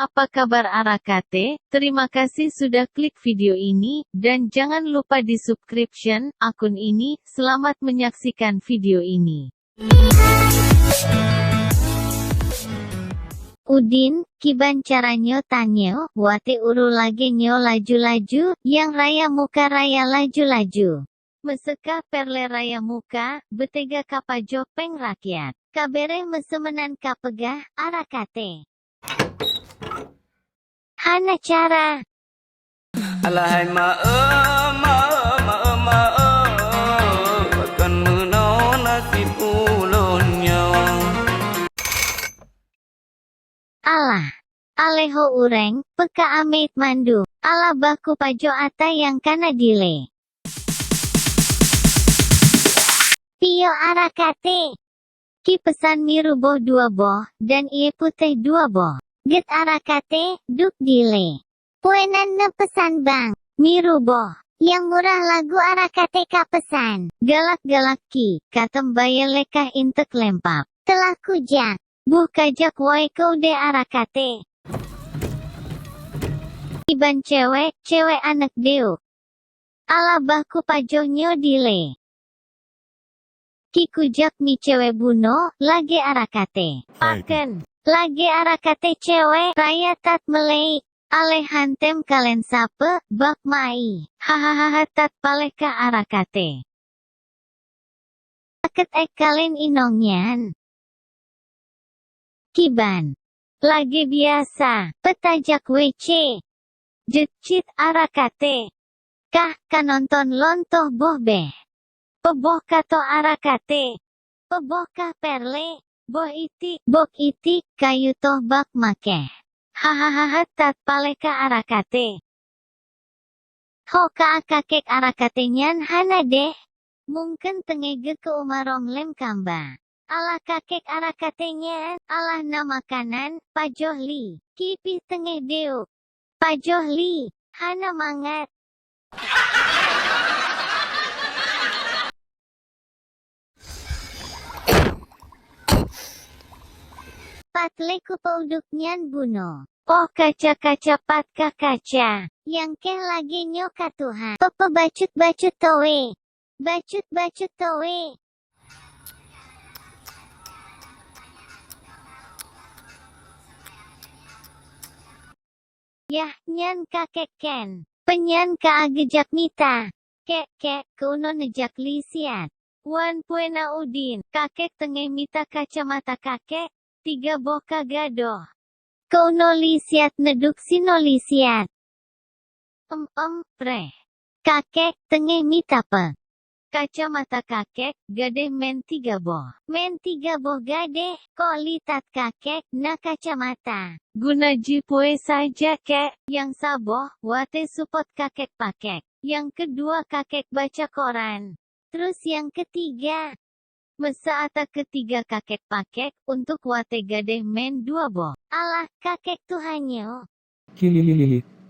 Apa kabar Arakate? Terima kasih sudah klik video ini, dan jangan lupa di subscription akun ini. Selamat menyaksikan video ini. Udin, kiban caranyo tanyo, wate uru lage nyo laju-laju, yang raya muka raya laju-laju. Meseka perle raya muka, betega kapajo peng rakyat. Kabere mesemenan kapegah, Arakate. Hana cara. Alahai bahkan menau nasib ulunnya. Allah. Aleho ureng, peka amit mandu. Ala baku pajo ata yang kana dile. Pio Arakate. Ki pesan miru boh 2 boh, dan ie putih 2 boh. Get Arakate, duk dile. Puenan ne pesan bang, miru boh. Yang murah lagu Arakate ka pesan. Galak-galak ki, katem baya lekah intek lempap. Telah kujak. Buh kajak woi kau de Arakate. Iban cewek anak deu. Ala bahku pajohnyo dile. Ki kujak mi cewek buno, lage Arakate. Paken. Lage Arakate cewek, raya tat melei. Ale hantem kalen sape, bak mai. Hahaha tat paleka Arakate. Aket kalen inongyan. Kiban. Lage biasa, petajak WC. Jecit Arakate. Kah kanonton lontoh boh beh. Peboh kato Arakate. Peboh kah perle. Boh iti, bok iti, kayu toh bak makeh. Hahaha tat paleka Arakate. Hoka kakek Arakate nyan hana deh. Mungkin tengege ke umarong lem kamba. Ala kakek Arakate nyan, ala na makanan, pajohli. Kipi tengeh deu. Pajohli, hana mangat. Patle ku pauduk nyan buno. Oh kaca-kaca patka kaca. Yang keh lagi nyoka Tuhan. Pepe bacut-bacut towe. Bacut-bacut towe. Yah nyan kakek ken. Penyan kaagejak mita. Kek kuno nejak lisiat. Wan puena udin. Kakek tengeh mita kacamata kakek. 3 boh kagadoh. Kauno lisiat neduk sino lisiat. Preh. Kakek tengeh mita pe. Kacamata kakek, gadeh men 3 boh. Men 3 boh gadeh, kok litat kakek, na kacamata. Guna jipoe saja kek, yang saboh, wate support kakek pakek. Yang kedua kakek baca koran. Terus yang ketiga. Mesa ata ketiga kakek pakek, untuk wate gadeh men 2 boh. Alah, kakek Tuhanyo. Hilililili.